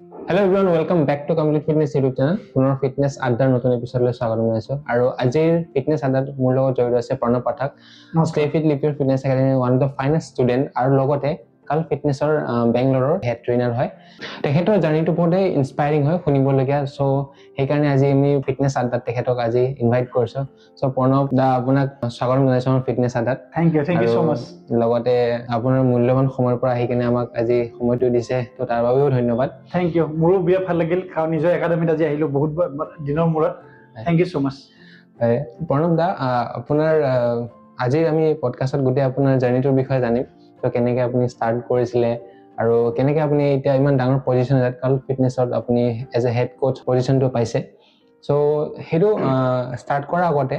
Hello everyone, welcome back to Complete Fitness YouTube channel. Puনৰ fitness আড্ডাৰ নতুন এপিসোডলৈ স্বাগতম জনাইছো আৰু আজিৰ fitness আড্ডাত মোৰ লগত জড়িত আছে প্ৰণৱ পাঠক, Stay Fit Live Your Fitness Academy one of the finest student আৰু লগতে কাল ফিটনেছৰ বেংগলোৰৰ হেড ট্ৰেইনাৰ হয়। তেখেতৰ জাৰ্নিটো বহুত ইনস্পায়াৰিং হয় শুনিবলগীয়া, সো সেইকাৰণে আজি আমি ফিটনেছ আড্ডাত তেখেতক আজি ইনভাইট কৰিছো। সো প্ৰণৱ দা আপোনাক স্বাগতম জনাইছো আমাৰ ফিটনেছ আড্ডাত। থ্যাংক ইউ সো মাচ। লগতে আপোনাৰ মূল্যৱান সময়ৰ পৰা আহি কিনে আমাক আজি সময়টো দিছে, তো তাৰ বাবেও ধন্যবাদ। থ্যাংক ইউ, মোৰো বিৰাট ভাল লাগিল কাৰণ নিজৰ একাডেমিত আজি আহিলো বহুত দিনৰ মূৰত। থ্যাংক ইউ সো মাচ। প্ৰণৱ দা, আপোনাৰ আজি আমি পডকাষ্টত গোটেই আপোনাৰ জাৰ্নিটোৰ বিষয়ে জানিম। তো কেনেকৈ আপুনি ষ্টাৰ্ট কৰিছিলে আৰু কেনেকৈ আপুনি এতিয়া ইমান ডাঙৰ পজিশ্যন এটাত কাল ফিটনেছত আপুনি এজ এ হেড কোচ পজিশ্যনটো পাইছে। চ' সেইটো ষ্টাৰ্ট কৰাৰ আগতে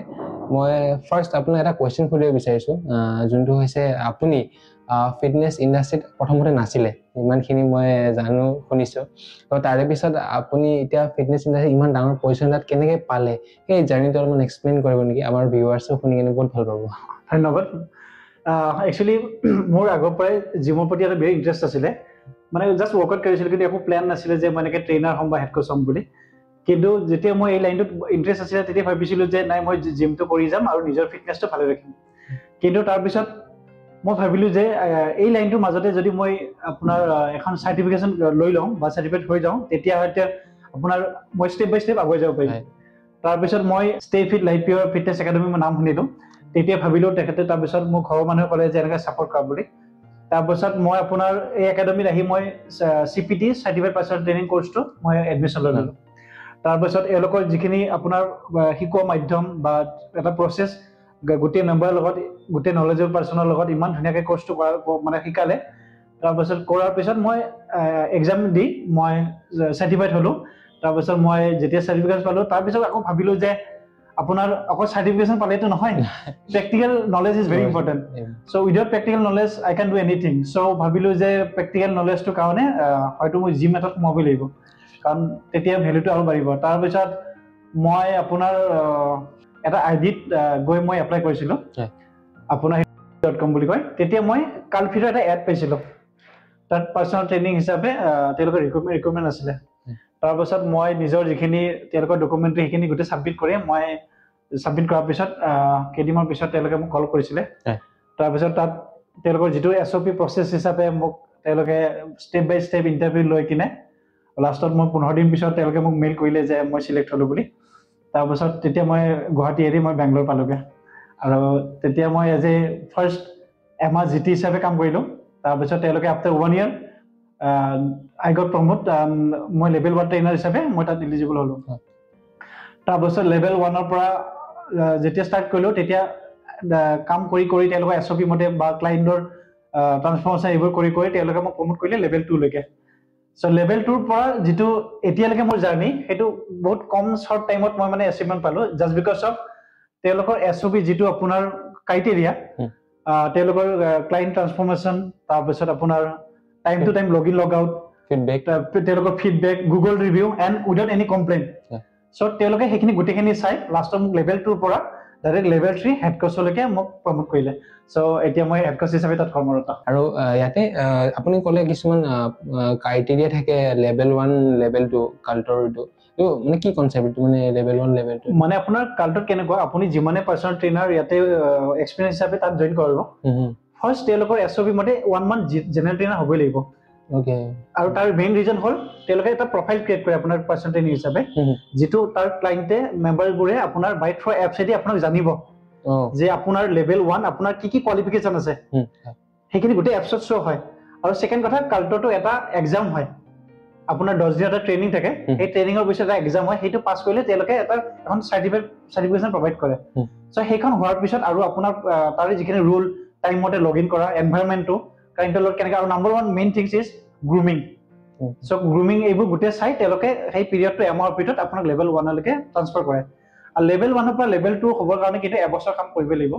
মই ফাৰ্ষ্ট আপোনাক এটা কুৱেশ্যন সুধিব বিচাৰিছোঁ, যোনটো হৈছে আপুনি ফিটনেছ ইণ্ডাষ্ট্ৰীত প্ৰথমতে নাছিলে, ইমানখিনি মই শুনিছোঁ। তো তাৰে পিছত আপুনি এতিয়া ফিটনেছ ইণ্ডাষ্ট্ৰীত ইমান ডাঙৰ পজিশ্যন এটাত কেনেকৈ পালে, সেই জাৰ্নিটো অলপমান এক্সপ্লেইন কৰিব নেকি? আমাৰ ভিউৱাৰ্ছো শুনি কিনে বহুত ভাল পাব। ধন্যবাদ। একচুৱেলি মোৰ আগৰ পৰাই জিমৰ প্ৰতি এটা বেছি ইণ্টাৰেষ্ট আছিলে, মানে জাষ্ট ৱৰ্কআউট কৰিছিলোঁ, কিন্তু একো প্লেন নাছিলে যে মই এনেকৈ ট্ৰেইনাৰ হ'ম বা হেড কোচ হ'ম বুলি। কিন্তু যেতিয়া মই এই লাইনটোত ইণ্টাৰেষ্ট আছিলে তেতিয়া ভাবিছিলোঁ যে নাই, মই জিমটো কৰি যাম আৰু নিজৰ ফিটনেছটো ভালে ৰাখিম। কিন্তু তাৰপিছত মই ভাবিলোঁ যে এই লাইনটোৰ মাজতে যদি মই আপোনাৰ এখন চাৰ্টিফিকেশ্যন লৈ লওঁ বা চাৰ্টিফিকেট হৈ যাওঁ, তেতিয়া হয়তো আপোনাৰ মই ষ্টেপ বাই ষ্টেপ আগুৱাই যাব পাৰিম। তাৰপিছত মই ষ্টে ফিট লাইভ ইয়ৰ ফিটনেছ একাডেমি মই নাম শুনিলোঁ, তেতিয়া ভাবিলোঁ তেখেতে তাৰপিছত মোৰ ঘৰৰ মানুহে ক'লে যে এনেকৈ ছাপৰ্ট কৰা বুলি। তাৰপিছত মই আপোনাৰ এই একাডেমিত আহি মই CPT চাৰ্টিফাইড পাৰ্চনেল ট্ৰেইনিং কৰ্চটো মই এডমিশ্যন লৈ ল'লোঁ। তাৰপিছত এওঁলোকৰ যিখিনি আপোনাৰ শিকোৱা মাধ্যম বা এটা প্ৰচেছ, গোটেই মেম্বাৰৰ লগত, গোটেই নলেজেবল পাৰ্চনৰ লগত ইমান ধুনীয়াকৈ কৰ্চটো মানে শিকালে। তাৰপিছত কৰাৰ পিছত মই এক্সাম দি মই চাৰ্টিফাইড হ'লোঁ। তাৰপিছত মই যেতিয়া চাৰ্টিফিকেট পালোঁ, তাৰপিছত আকৌ ভাবিলোঁ যে আপোনাৰ অকল চাৰ্টিফিকেশ্যন পালেতো নহয়, practical knowledge is very important. So' without practical knowledge I can do anything. So' ভাবিলোঁ যে প্ৰেক্টিকেল নলেজটোৰ কাৰণে হয়তো মই জিম এটাত সোমাবই লাগিব, কাৰণ তেতিয়া ভেলুটো আৰু বাঢ়িব। তাৰপিছত মই আপোনাৰ এটা আইডিত গৈ মই এপ্লাই কৰিছিলোঁ, আপোনাৰ .com বুলি কয়। তেতিয়া মই কালফিটৰ এটা এড পাইছিলোঁ, তাত পাৰ্চনেল ট্ৰেইনিং হিচাপে তেওঁলোকৰ ৰিকুৱাৰমেণ্ট আছিলে। তাৰপিছত মই নিজৰ যিখিনি তেওঁলোকৰ ডকুমেণ্টৰী সেইখিনি গোটেই ছাবমিট কৰি মই ছাবমিট কৰাৰ পিছত কেইদিনমান পিছত তেওঁলোকে মোক কল কৰিছিলে। তাৰপিছত তাত তেওঁলোকৰ যিটো SOP প্ৰচেছ হিচাপে মোক তেওঁলোকে ষ্টেপ বাই ষ্টেপ ইণ্টাৰভিউ লৈ কিনে লাষ্টত মই 15 দিন পিছত তেওঁলোকে মোক মেইল কৰিলে যে মই চিলেক্ট হ'লোঁ বুলি। তাৰপিছত তেতিয়া মই গুৱাহাটী এৰি মই বেংগলোৰ পালোঁগৈ, আৰু তেতিয়া মই এজ এ ফাৰ্ষ্ট এমাহ GT হিচাপে কাম কৰিলোঁ। তাৰপিছত তেওঁলোকে after 1 year I got promote, মই লেভেল 1 ট্ৰেইনাৰ হিচাপে মই তাত ইলিজিবল হ'লোঁ। তাৰপিছত লেভেল 1ৰ পৰা যেতিয়া ষ্টাৰ্ট কৰিলোঁ, তেতিয়া কাম কৰি কৰি তেওঁলোকৰ SOP মতে বা ক্লাইণ্টৰ ট্ৰান্সফৰ্মেশ্যন এইবোৰ কৰি কৰি তেওঁলোকে মোক প্ৰমোট কৰিলে লেভেল 2লৈকে। চ' লেভেল 2ৰ পৰা যিটো এতিয়ালৈকে মোৰ জাৰ্নি, সেইটো বহুত কম শ্বৰ্ট টাইমত মই মানে এচিভমেণ্ট পালোঁ, জাষ্ট বিকজ অফ তেওঁলোকৰ SOP যিটো আপোনাৰ ক্ৰাইটেৰিয়া, তেওঁলোকৰ ক্লাইণ্ট ট্ৰান্সফৰ্মেশ্যন, তাৰপিছত আপোনাৰ time to time log in log out, তেওঁলোকৰ feedback, Google review and without any complain. So' তেওঁলোকে সেইখিনি গোটেইখিনি চাই লাষ্টত মোক লেভেল 2ৰ পৰা ডাইৰেক্ট লেভেল 3 হেড কোচলৈকে মোক প্ৰমোট কৰিলে। চ' এতিয়া মই হেড কোচ হিচাপে তাত কৰ্মৰত। আৰু ইয়াতে আপুনি ক'লে কিছুমান ক্ৰাইটেৰিয়া থাকে, লেভেল 1 লেভেল 2 কাল্টৰটো, তো মানে কি কনচেপ্ট মানে লেভেল 1 লেভেল 2? মানে আপোনাৰ কাল্টৰ কেনেকুৱা, আপুনি যিমানে পাৰ্চনেল ট্ৰেইনাৰ ইয়াতে এক্সপিৰিয়েঞ্চ হিচাপে তাত জইন কৰিব, ফাৰ্ষ্ট তেওঁলোকৰ SOP মতে 1 মান্থ জেনেৰেল ট্ৰেইনাৰ হ'বই লাগিব। আৰু তাৰ মেইন ৰিজন হ'ল তেওঁলোকে এটা প্ৰফাইল ক্ৰিয়েট কৰে আপোনাৰ পাৰ্চনেল ট্ৰেইনাৰ হিচাপে, যিটো তাৰ ক্লাইণ্টে মেম্বাৰবোৰে আপোনাৰ বাই থ্ৰু এপছেদি আপোনাক জানিব যে আপোনাৰ লেভেল 1 আপোনাৰ কি কি কোৱালিফিকেশ্যন আছে, সেইখিনি গোটেই এপছত শ্ব' হয়। আৰু ছেকেণ্ড কথা, কাল্টৰটো এটা এক্সাম হয়, আপোনাৰ 10 দিন এটা ট্ৰেইনিং থাকে, সেই ট্ৰেইনিঙৰ পিছত এটা এক্সাম হয়, সেইটো পাছ কৰিলে তেওঁলোকে এখন চাৰ্টিফিকেশ্যন প্ৰভাইড কৰে। চ' সেইখন হোৱাৰ পিছত আৰু আপোনাৰ তাৰে যিখিনি ৰুল, টাইম মতে লগ ইন কৰা, এনভাইৰনমেণ্টটো ক্লাইণ্টৰ লগত কেনেকৈ, আৰু number 1 main things is grooming. So' grooming এইবোৰ গোটেই চাই তেওঁলোকে সেই পিৰিয়ডটো এমাহৰ ভিতৰত আপোনাক লেভেল 1লৈকে ট্ৰান্সফাৰ কৰে। আৰু লেভেল 1ৰ পৰা লেভেল 2 হ'বৰ কাৰণে কিন্তু এবছৰ কাম কৰিব লাগিব,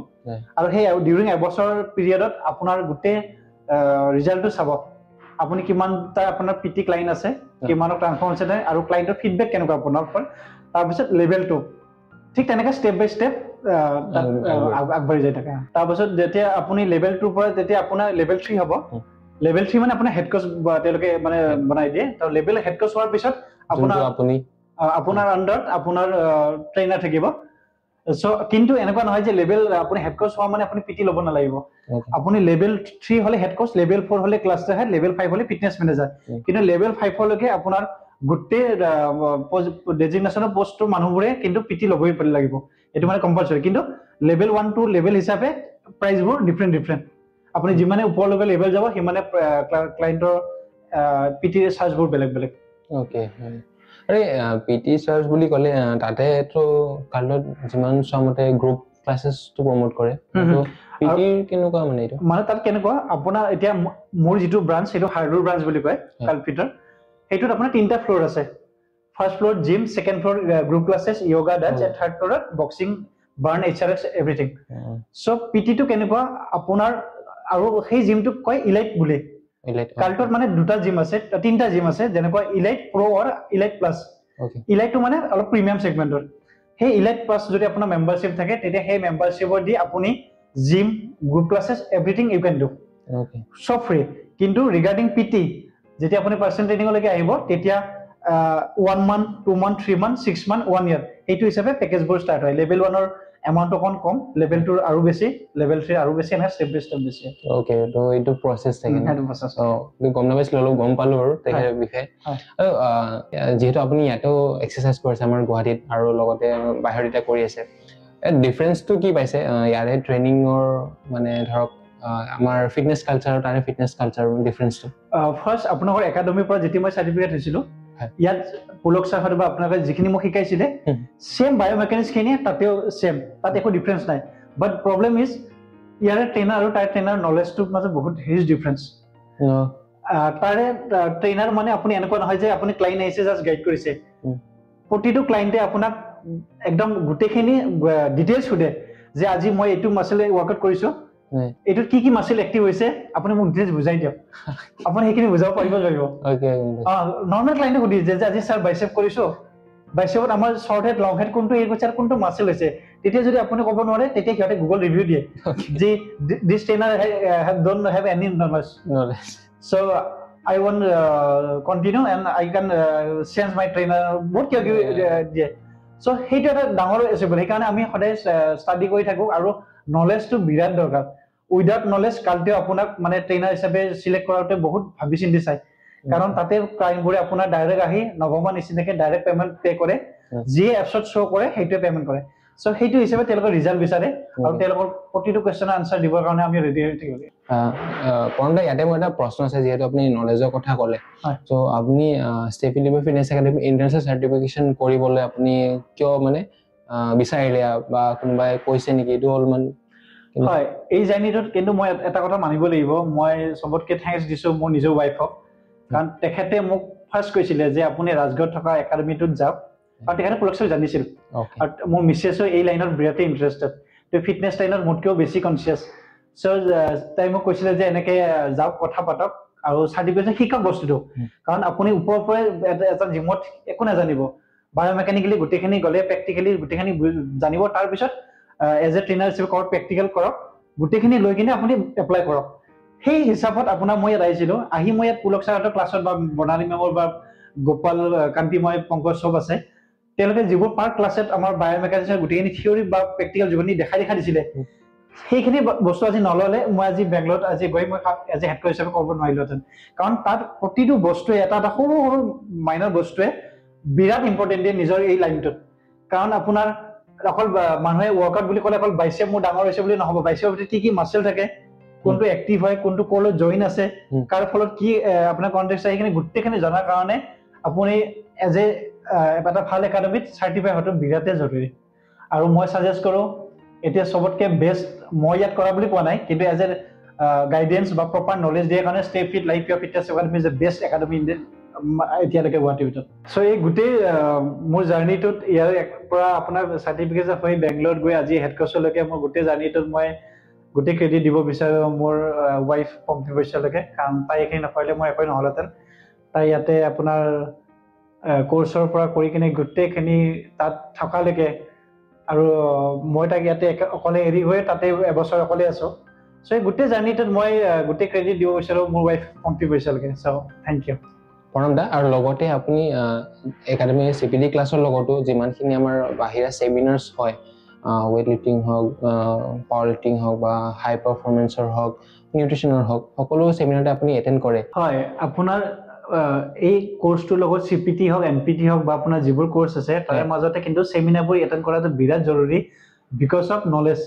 আৰু সেই ডিউৰিং এবছৰ পিৰিয়ডত আপোনাৰ গোটেই ৰিজাল্টটো চাব, আপুনি কিমানটা আপোনাৰ PT ক্লাইণ্ট আছে, কিমানৰ ট্ৰান্সফৰ্মেশ্যন আছে, আৰু ক্লাইণ্টৰ ফিডবেক কেনেকুৱা আপোনাৰ। তাৰপিছত লেভেল 2 ঠিক তেনেকৈ ষ্টেপ বাই ষ্টেপ আগবাঢ়ি যাই থাকে। তাৰপিছত যেতিয়া আপুনি লেভেল 2ৰ পৰা যেতিয়া আপোনাৰ লেভেল 3 হ'ব, লেভেল 3 মানে আপোনাৰ হেড কোচ তেওঁলোকে মানে বনাই দিয়ে তো লেভেল হেড কোচ হোৱাৰ পিছত আপোনাৰ আন্ডাৰত আপোনাৰ ট্ৰেইনাৰ থাকিব সো কিন্তু এনেকুৱা নহয় যে লেভেল আপুনি হেড কোচ হোৱা মানে আপুনি পিটি ল'ব নালাগিব আপুনি লেভেল 3 হলে হেড কোচ লেভেল 4 হলে ক্লাষ্টাৰ হেড লেভেল 5 হলে ফিটনেছ মেনেজাৰ কিন্তু লেভেল 5 লৈকে আপোনাৰ গোটেই ডেজিগনেশ্যনৰ পোষ্টৰ মানুহবোৰে কিন্তু পিটি ল'বই লাগিব এটো মানে কম্পালসৰি কিন্তু লেভেল 1 2 লেভেল হিচাপে প্ৰাইজবোৰ ডিফাৰেন্ট আপুনি যিমানে ওপৰলৈকে লেভেল যাব সিমানে ক্লায়েন্টৰ পিটি চাৰ্জবোৰ বেলেগ ওকে আৰে পিটি চাৰ্জ বুলি ক'লে তাতেটো কাৰ্ডত যিমান সমতে গ্ৰুপ ক্লাसेছটো প্ৰমোট কৰে তো পিটি কেনেকুৱা মানে এইটো মানে তাত কেনেকুৱা আপোনাৰ এতিয়া মোৰ যিটো ব্ৰাঞ্চ সেইটো হাৰ্ডৰ ব্ৰাঞ্চ বুলি কয় কালফিটাৰ সেইটোত আপোনাৰ তিনটা ফ্লোৰ আছে first floor gym second floor group classes yoga dance and third ফ্লোৰত boxing burn HRX everything so পিটিটো কেনেকুৱা আপোনাৰ আৰু সেই জিমটোক কয় ইলাইট বুলি কালটোত মানে দুটা জিম আছে তিনটা জিম আছে যেনেকুৱা ইলাইট প্ৰ আৰু ইলাইট প্লাস ইলাইটটো মানে অলপ প্ৰিমিয়াম সেগমেন্টৰ সেই ইলাইট প্লাস যদি আপোনাৰ মেম্বাৰশ্বিপ থাকে তেতিয়া সেই মেম্বাৰশ্বিপৰ দি আপুনি gym group classes everything you can do সব ফ্ৰী কিন্তু ৰিগাৰ্ডিং পিটি যেতিয়া আপুনি পাৰ্সন ট্ৰেইনিং লৈকে আহিব তেতিয়া 1 month 2 month 3 month 6 month 1 year এইটো হিচাপে পেকেজবোৰ ষ্টাৰ্ট হয় লেভেল 1 ৰ এমাউন্ট অকন কম লেভেল 2 আৰু বেছি লেভেল 3 আৰু বেছি না স্টেপ বাই স্টেপ বেছি ওকে তো এইটো প্ৰসেস থাকে না তো গম নাপাইছিল অলপ গম পালো আৰু তেখেৰ বিষয়ে আৰু যেহেতু আপুনি ইয়াতো এক্সাৰসাইজ কৰিছে আমাৰ গুৱাহাটীত আৰু লগতে বাহিৰত এটা কৰি আছে ডিফাৰেন্সটো কি পাইছে ইয়াৰে ট্ৰেইনিংৰ মানে ধৰক আমাৰ ফিটনেস কালচাৰ আৰু ফিটনেস কালচাৰ ডিফাৰেন্সটো ফাৰ্স্ট আপোনালোকৰ একাডেমিৰ পৰা যেতিয়া মই সাৰ্টিফিকেট হৈছিল ইয়াত পুলক ছাৰ বা আপোনালোকে যিখিনি মোক শিকাইছিলে সেম বায়োমেকানিক্স খিনি তাতেও সেম তাতে একো ডিফাৰেন্স নাই বাট প্ৰবলেম ইজ ইয়াৰে ট্ৰেইনাৰ আৰু টাইপ ট্ৰেইনাৰ নলেজটোৰ মাজত বহুত হিউজ ডিফাৰেন্স তাৰে ট্ৰেইনাৰ মানে আপুনি এনেকুৱা নহয় যে আপুনি ক্লায়েন্ট আহিছে জাস্ট গাইড কৰিছে প্ৰতিটো ক্লায়েন্টে আপোনাক একদম গোটেইখিনি ডিটেইলছ সুধে যে আজি মই এইটো মাসল ওয়ার্কআউট কৰিছো এইটো কি মাসল এক্টিভ হৈছে আপুনি মোক ডিটেইলছ বুজাই দিয়ক আপুনি সেইখিনি বুজাব পাৰিব লাগিব ওকে নৰমাল ক্লায়েন্টে সুধি যে আজি স্যাৰ বাইসেপ কৰিছো বাইসেপত আমাৰ শৰ্ট হেড লং হেড কোনটো এই গোচাৰ কোনটো মাসল হৈছে তেতিয়া যদি আপুনি ক'ব নোৱাৰে তেতিয়া সিহঁতে গুগল ৰিভিউ দিয়ে যে this trainer have don't have any knowledge so I want continue and I can change my trainer বহুত কিয় দিয়ে সো সেইটো এটা ডাঙৰ এসেবল সেইকাৰণে আমি সদায় ষ্টাডি কৰি থাকো আৰু নলেজটো বিৰাট দৰকাৰ উইদাউট নলেজ কালতে আপোনাক মানে ট্ৰেইনাৰ হিচাপে সিলেক্ট কৰাতে বহুত ভাবি চিন্তি চাই কাৰণ তাতে ক্লায়েন্টবোৰে আপোনাৰ ডাইৰেক্ট আহি নৱমা নিচিনাকে ডাইৰেক্ট পেমেন্ট পে কৰে যি এপছত শো কৰে সেইটোৱে পেমেন্ট কৰে সো সেইটো হিচাপে তেওঁলোকৰ ৰিজাল্ট বিচাৰে আৰু তেওঁলোকৰ প্ৰতিটো কোৱেশ্চনৰ আনসাৰ দিবৰ কাৰণে আমি ৰেডি হৈ থাকিব পৰন্দা ইয়াতে মই এটা প্ৰশ্ন আছে যেহেতু আপুনি নলেজৰ কথা ক'লে সো আপুনি ষ্টেপি লিভাৰ ফিটনেস একাডেমি ইন্টাৰনেশ্যনেল সাৰ্টিফিকেশন কৰিবলৈ আপুনি কিয় মানে বিচাৰিলে বা কোনোবাই কৈছে নেকি এইটো অলমান হয় এই জাৰ্নিটোত কিন্তু মই এটা কথা মানিব লাগিব মই সবতকে থ্যাঙ্কস দিছো মোৰ নিজৰ ওয়াইফক কাৰণ তেখেতে মোক ফাৰ্স্ট কৈছিলে যে আপুনি ৰাজগড় থকা একাডেমিটোত যাওক আৰু তেখেতে পুলকছৰ জানিছিল আৰু মোৰ মিছেছো এই লাইনত বিৰাট ইন্টাৰেষ্টেড তো ফিটনেস লাইনত মোতকেও বেছি কনসিয়াস সো তাই মোক কৈছিলে যে এনেকে যাওক কথা পাতক আৰু সাৰ্টিফিকেট শিকক বস্তুটো কাৰণ আপুনি ওপৰৰ পৰা এটা জিমত একো নাজানিব বায়োমেকানিক্যালি গোটেইখিনি গলে প্ৰ্যাকটিক্যালি গোটেইখিনি জানিব তাৰ পিছত এজ এ ট্ৰেইনাৰ হিচাপে কৰক প্ৰ্যাকটিক্যাল কৰক গোটেইখিনি লৈ কিনে আপুনি এপ্লাই কৰক সেই হিচাপত আপোনাৰ মই আহিছিলো আহি মই ইয়াত পুলক ছাৰহঁতৰ ক্লাছত বা বৰ্ণালী মেমৰ বা গোপাল কান্তি মই পংকজ সব আছে তেওঁলোকে যিবোৰ পাৰ ক্লাছত আমাৰ বায়োমেকানিক্সৰ গোটেইখিনি থিয়ৰি বা প্ৰ্যাকটিক্যাল জীৱনী দেখাই দিছিলে সেইখিনি বস্তু আজি নললে মই আজি বেংগলত আজি গৈ মই আজি হেড কোচ হিচাপে কৰিব নোৱাৰিলোহেঁতেন কাৰণ তাত প্ৰতিটো বস্তুৱে এটা এটা সৰু সৰু মাইনৰ বস্তুৱে বিৰাট ইম্পৰ্টেণ্ট দিয়ে নিজৰ এই লাইনটোত কাৰণ আপোনাৰ অকল মানুহে ওয়াৰ্কআউট বুলি ক'লে অকল বাইসেপ মোৰ ডাঙৰ হৈছে বুলি নহব বাইসেপৰ ভিতৰত কি মাসল থাকে কোনটো এক্টিভ হয় কোনটো কোলৈ জইন আছে কাৰ ফলত কি আপোনাৰ কনটেক্সট আহিখিনি গোটেইখিনি জনাৰ কাৰণে আপুনি এজ এ এটা ভাল একাডেমিত সাৰ্টিফাই হয়তো বিৰাটে জৰুৰী আৰু মই সাজেষ্ট কৰো এতিয়া সবতকে বেষ্ট মই ইয়াত কৰা বুলি কোৱা নাই কিন্তু এজ এ গাইডেন্স বা প্ৰপাৰ নলেজ দিয়াৰ কাৰণে stay fit life your fitness academy is the best academy in এতিয়ালৈকে গুৱাহাটীৰ ভিতৰত সো এই গোটেই মোৰ জাৰ্নিটোত ইয়াৰ পৰা আপোনাৰ সাৰ্টিফিকেট হৈ বেংগলোৰত গৈ আজি হেড কোচলৈকে মোৰ গোটেই জাৰ্নিটোত মই গোটেই ক্ৰেডিট দিব বিচাৰো মোৰ ওয়াইফ পম্পি বৈশ্যলৈকে কাৰণ তাই এইখিনি নকৰিলে মই একোই নহ'লহেঁতেন তাই ইয়াতে আপোনাৰ কোৰ্চৰ পৰা কৰি কিনে গোটেইখিনি তাত থকালৈকে আৰু মই তাক ইয়াতে অকলে এৰি হৈ তাতে এবছৰ অকলে আছো সো এই গোটেই জাৰ্নিটোত মই গোটেই ক্ৰেডিট দিব বিচাৰোঁ মোৰ ৱাইফ পম্পী বৈশালকে so thank you Pranab da আৰু লগতে আপুনি একাডেমি CPD ক্লাছৰ লগতো যিমানখিনি আমাৰ বাহিৰা ছেমিনাৰ্ছ হয় ৱেইট লিফটিং হওক পাৱাৰ লিফটিং হওক বা হাই পাৰফৰ্মেঞ্চৰ হওক নিউট্ৰিশ্যনৰ হওক সকলো ছেমিনাৰতে আপুনি এটেণ্ড কৰে হয় আপোনাৰ এই কোৰ্সটোৰ লগত CPT হওক NPT হওক বা আপোনাৰ যিবোৰ কোৰ্স আছে তাৰে মাজতে কিন্তু ছেমিনাৰবোৰ এটেণ্ড কৰাটো বিৰাট জৰুৰী বিকজ অফ নলেজ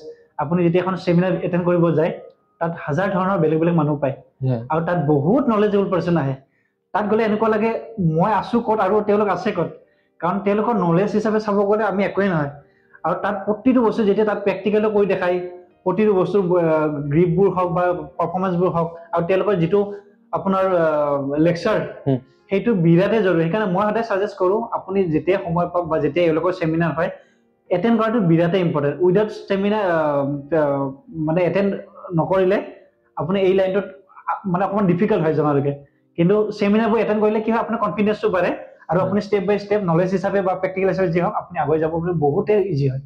আপুনি যেতিয়া এখন ছেমিনাৰ এটেণ্ড কৰিব যায় তাত হাজাৰ ধৰণৰ বেলেগ বেলেগ মানুহ পায় আৰু তাত বহুত নলেজেবল পাৰ্চন আহে তাত গ'লে এনেকুৱা লাগে মই আছো ক'ত আৰু তেওঁলোক আছে ক'ত কাৰণ তেওঁলোকৰ নলেজ হিচাপে চাব গ'লে আমি একোৱেই নহয় আৰু তাত প্ৰতিটো বস্তু যেতিয়া তাত প্ৰেক্টিকেলো কৰি দেখায় প্ৰতিটো বস্তু গ্ৰিপবোৰ হওক বা পাৰফৰ্মেঞ্চবোৰ হওক আৰু তেওঁলোকৰ যিটো আপোনাৰ লেকচাৰ সেইটো বিৰাটেই জৰুৰী সেইকাৰণে মই সদায় ছাজেষ্ট কৰোঁ আপুনি যেতিয়া সময় পাওক বা যেতিয়া এওঁলোকৰ ছেমিনাৰ হয় এটেণ্ড কৰাটো বিৰাটেই ইম্পৰ্টেণ্ট উইদাউট ছেমিনাৰ মানে এটেণ্ড নকৰিলে আপুনি এই লাইনটোত মানে অকণমান ডিফিকাল্ট হয় জনালৈকে কিন্তু ছেমিনাৰবোৰ এটেণ্ড কৰিলে কি হয় আপোনাৰ কনফিডেন্সটো বাঢ়ে আৰু আপুনি ষ্টেপ বাই ষ্টেপ নলেজ হিচাপে বা প্ৰেক্টিকেল হিচাপে যি হওক আপুনি আগুৱাই যাব বুলি বহুতেই ইজি হয়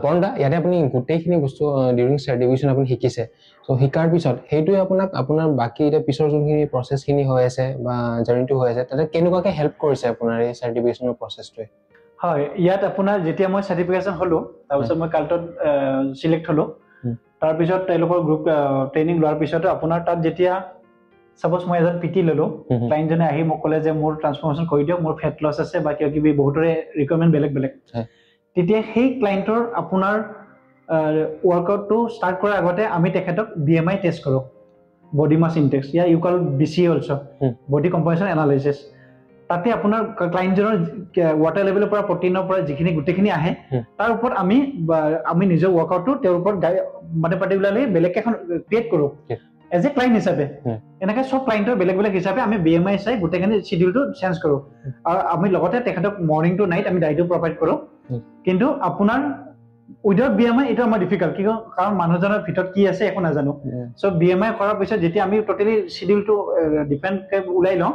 প্ৰণৱ দা ইয়াতে আপুনি গোটেইখিনি বস্তু ডিউৰিং চাৰ্টিফিকেশ্যন আপুনি শিকিছে চ' শিকাৰ পিছত সেইটোৱে আপোনাক আপোনাৰ বাকী এতিয়া পিছৰ যোনখিনি প্ৰচেছখিনি হৈ আছে বা জাৰ্নিটো হৈ আছে তাতে কেনেকুৱাকৈ হেল্প কৰিছে আপোনাৰ এই চাৰ্টিফিকেশ্যনৰ প্ৰচেছটোৱে হয় ইয়াত আপোনাৰ যেতিয়া মই চাৰ্টিফিকেশ্যন হ'লোঁ তাৰপিছত মই কাল্টত চিলেক্ট হ'লোঁ তাৰপিছত তেওঁলোকৰ গ্ৰুপ ট্ৰেইনিং লোৱাৰ পিছতো আপোনাৰ তাত যেতিয়া সাপোজ মই এজন PT ললো ক্লায়েণ্টজনে আহি মোক ক'লে যে মোৰ ট্ৰান্সফৰমেশ্যন কৰি দিয়ক মোৰ ফেট লছ আছে বা কিবা কিবি বহুতৰে ৰিকুৱাৰমেণ্ট বেলেগ বেলেগ তেতিয়া সেই ক্লায়েণ্টৰ আপোনাৰ ৱৰ্কআউটটো ষ্টাৰ্ট কৰাৰ আগতে আমি তেখেতক BMI টেষ্ট কৰোঁ বডি মাছ ইনডেক্স ইয়াৰ ইউ কল BC অলছ' বডি কম্প'জিশ্যন এনালাইচিছ তাতে আপোনাৰ ক্লায়েণ্টজনৰ ৱাটাৰ লেভেলৰ পৰা প্ৰটিনৰ পৰা যিখিনি গোটেইখিনি আহে তাৰ ওপৰত আমি নিজৰ ৱৰ্কআউটটো তেওঁৰ ওপৰত মানে পাৰ্টিকুলাৰলি বেলেগ এখন ক্ৰিয়েট কৰোঁ এজ এ ক্লায়েণ্ট হিচাপে এনেকৈ চব ক্লায়েণ্টৰ বেলেগ বেলেগ হিচাপে আমি BMI চাই গোটেইখিনি চিডিউলটো চেঞ্জ কৰোঁ আৰু আমি লগতে তেখেতক মৰ্ণিং টু নাইট আমি ডাইটো প্ৰভাইড কৰোঁ কিন্তু আপোনাৰ উইদাউট BMI এইটো আমাৰ ডিফিকাল্ট কিয় কাৰণ মানুহজনৰ ভিতৰত কি আছে একো নাজানো চ' BMI কৰাৰ পিছত যেতিয়া আমি টোটেলি চিডিউলটো ডিফাৰেণ্টকৈ ওলাই লওঁ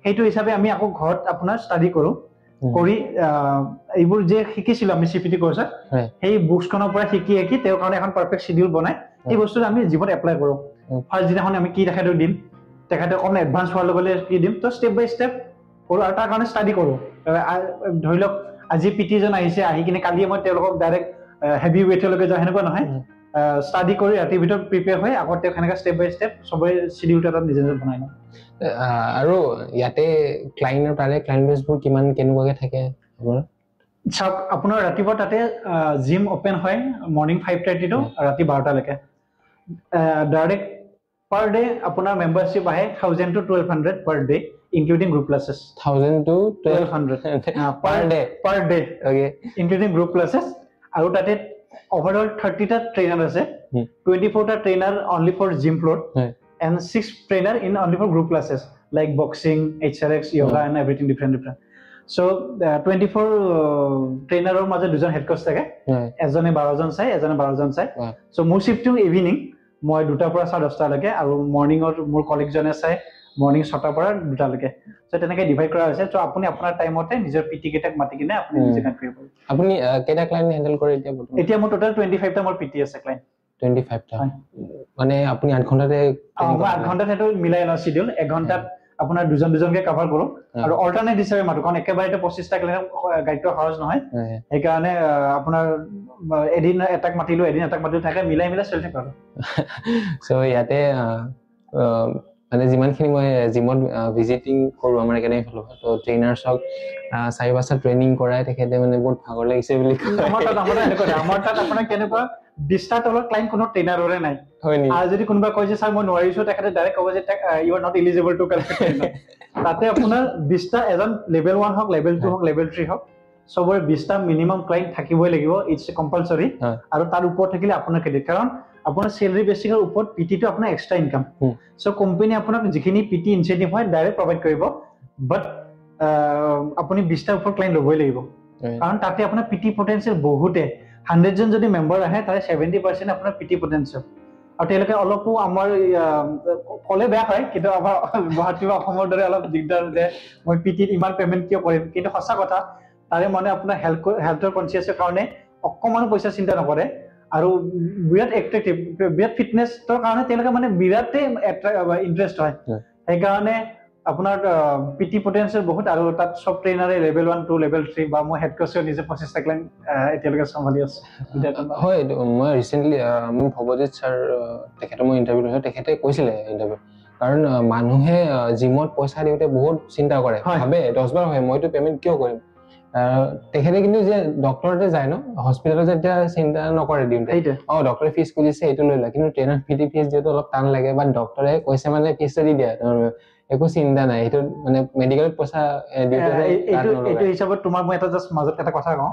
সেইটো হিচাপে আমি আকৌ ঘৰত আপোনাৰ ষ্টাডি কৰোঁ কৰি এইবোৰ যে শিকিছিলোঁ আমি CPT কোৰ্চত সেই বুকছখনৰ পৰা শিকি তেওঁৰ কাৰণে এখন পাৰফেক্ট চিডিউল বনাই এই বস্তুটো আমি জীৱনত এপ্লাই কৰোঁ ফাৰ্ষ্ট দিনাখন আমি কি তেখেতক দিম তেখেতক অকণমান এডভান্স হোৱাৰ লগে লগে কি দিম তো ষ্টেপ বাই ষ্টেপ কৰোঁ আৰু তাৰ কাৰণে ষ্টাডি কৰোঁ ধৰি লওক আজি PT-জন আহিছে আহি কিনে কালিয়ে মই তেওঁলোকক ডাইৰেক্ট হেভি ৱেইটলৈকে যাওঁ সেনেকুৱা নহয় ষ্টাডি কৰি ৰাতিৰ ভিতৰত প্ৰিপেয়াৰ হৈ আকৌ তেওঁক সেনেকৈ ষ্টেপ বাই ষ্টেপ চবৰে চিডিউলটো এটা নিজে নিজে বনাই লওঁ আৰু ইয়াতে ক্লায়েণ্টৰ তাৰে ক্লায়েণ্ট বেছবোৰ কেনেকুৱাকৈ থাকে আপোনাৰ চাওক আপোনাৰ ৰাতিপুৱা তাতে জিম অপেন হয় মৰ্ণিং 5:30 to ৰাতি 12টালৈকে ডাইৰেক্ট পাৰ ডে আপোনাৰ মেম্বাৰশ্বিপ আহে 1000 to 1200 per day including group classes 1000 to 1200 per day okay including group classes আৰু তাতে overall 30টা ট্ৰেইনাৰ আছে 24টা trainer only for gym floor and 6 trainer in only for group classes like boxing HRX yoga and everything different so 24 ট্ৰেইনাৰৰ মাজত দুজন head Koch থাকে এজনে 12জন চাই এজনে 12জন চাই so মোৰ শিফটিং ইভিনিং মই 2টাৰ পৰা 10:30লৈকে আৰু মৰ্নিঙৰ মোৰ কলিগজনে চাই মৰ্নিং 6টাৰ পৰা 2টালৈকে so তেনেকৈ ডিভাইড কৰা হৈছে so আপুনি আপোনাৰ টাইমতে নিজৰ PT কেইটাক মাতি কিনে আপুনি নিজে কাম কৰিব পাৰে আপুনি কেইটা ক্লায়েণ্ট হেণ্ডেল কৰে এতিয়া মোৰ টোটাল 25টা মোৰ PT আছে ক্লায়েণ্ট 25টা মানে আপুনি 8 ঘণ্টাতে 8 ঘণ্টাত সেইটো মিলাই লওঁ চিডিউল 1 ঘণ্টাত আপোনাৰ দুজনকে কভাৰ কৰোঁ আৰু অল্টাৰনেট হিচাপে মাতো কাৰণ একেবাৰে 25টা ক্লায়েণ্ট গাইডটো খৰচ নহয় সেইকাৰণে আপোনাৰ এদিন এটাক মাতিলো থাকে মিলাই চলি থাকে আৰু সো ইয়াতে মানে যিমানখিনি মই জিমত ভিজিটিং কৰোঁ আমাৰ একেডেমি ফালৰ পৰা তো ট্ৰেইনাৰ্ছক 4-5টা ট্ৰেইনিং কৰাই তেখেতে মানে বহুত ভাগৰ লাগিছে বুলি আমাৰ তাত আপোনাৰ কেনেকুৱা 20টা তলৰ ক্লায়েণ্ট কোনো ট্ৰেইনাৰৰে নাই আৰু যদি কোনোবা কয় যে ছাৰ মই নোৱাৰিছোঁ তেখেতে ডাইৰেক্ট ক'ব যে you are not eligible to consult তাতে আপোনাৰ 20টা এজন লেভেল 1 হওক লেভেল 2 হওক লেভেল 3 হওক চবৰে 20টা মিনিমাম ক্লায়েণ্ট থাকিবই লাগিব ইটছ কম্পালচৰি আৰু তাৰ ওপৰত থাকিলে আপোনাৰ ক্ৰেডিট কাৰণ আপোনাৰ চেলাৰি বেচিকৰ ওপৰত PT-টো আপোনাৰ এক্সট্ৰা ইনকাম সো কোম্পানী আপোনাক যিখিনি PT ইনচেন্টিভ হয় ডাইৰেক্ট প্ৰভাইড কৰিব বাট আপুনি 20টাৰ ওপৰত ক্লায়েণ্ট ল'বই লাগিব কাৰণ তাতে আপোনাৰ PT পটেনচিয়েল বহুতে 100 জন যদি মেম্বাৰ আহে তাৰে 70% আপোনাৰ PT পটেনচিয়েল আৰু তেওঁলোকে অলপো আমাৰ ক'লে বেয়া হয় কিন্তু আমাৰ গুৱাহাটী বা অসমৰ দৰে অলপ দিগদাৰ যে মই PT-ত ইমান পেমেণ্ট কিয় কৰিম কিন্তু সঁচা কথা তাৰে মানে আপোনাৰ হেল্থৰ কনচিয়াছৰ কাৰণে অকণমানো পইচা চিন্তা নকৰে আৰু বিৰাট এট্ৰেক্টিভ বিৰাট ফিটনেছৰ কাৰণে তেওঁলোকে মানে বিৰাটেই ইণ্টাৰেষ্ট হয় সেইকাৰণে আপোনাৰ পিটি পটেনচিয়েল বহুত আৰু তাত চব ট্ৰেইনাৰে লেভেল 1 2 লেভেল 3 বা মই হেড কোচেও নিজে 25 ক্লাইণ্ট এতিয়ালৈকে চম্ভালি আছো হয় মই ৰিসেন্টলি মই ভৱজিৎ ছাৰ তেখেতৰ মই ইণ্টাৰভিউ লৈছো তেখেতে কৈছিলে ইণ্টাৰভিউ কাৰণ মানুহে জিমত পইচা দিওঁতে বহুত চিন্তা কৰে ভাবে 10 বাৰ হয় মইতো পেমেন্ট কিয় কৰিম তেখেতে কিন্তু যে ডক্টৰতে যায় ন হস্পিটেলত যেতিয়া চিন্তা নকৰে দিওঁতে ডক্টৰে ফিজ খুজিছে এইটো লৈ লয় কিন্তু ট্ৰেইনাৰ পিটি ফিজ যিহেতু অলপ টান লাগে বা ডক্টৰে কৈছে মানে ফিজটো দি দিয়ে একো চিন্তা নাই এইটো মানে মেডিকেলত পইচা এইটো হিচাপত তোমাৰ মই এটা জাষ্ট মাজত এটা কথা কওঁ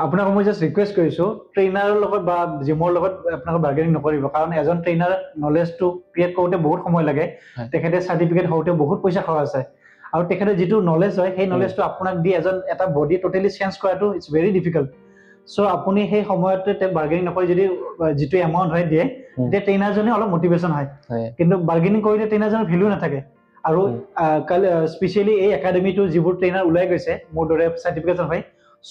আপোনাক মই জাষ্ট ৰিকুৱেষ্ট কৰিছো ট্ৰেইনাৰৰ লগত বা জিমৰ লগত আপোনাক বাৰ্গেনিং নকৰিব কাৰণ এজন ট্ৰেইনাৰ নলেজটো ক্ৰিয়েট কৰোঁতে বহুত সময় লাগে তেখেতে চাৰ্টিফিকেট হওঁতে বহুত পইচা খৰচ হয় আৰু তেখেতৰ যিটো নলেজ হয় সেই নলেজটো আপোনাক দি এটা বডি টোটেলি চেঞ্জ কৰাটো ইটছ ভেৰি ডিফিকাল্ট চ' আপুনি সেই সময়তে তেওঁক বাৰ্গেনিং নকৰি যদি যিটো এমাউণ্ট হয় দিয়ে তেতিয়া ট্ৰেইনাৰজনে অলপ মটিভেশ্যন হয় কিন্তু বাৰ্গেনিং কৰিলে ট্ৰেইনাৰজনৰ ভেলু নাথাকে আৰু স্পেচিয়েলি এই একাডেমিটো যিবোৰ ট্ৰেইনাৰ ওলাই গৈছে মোৰ দৰে চাৰ্টিফিকেশ্যন হয়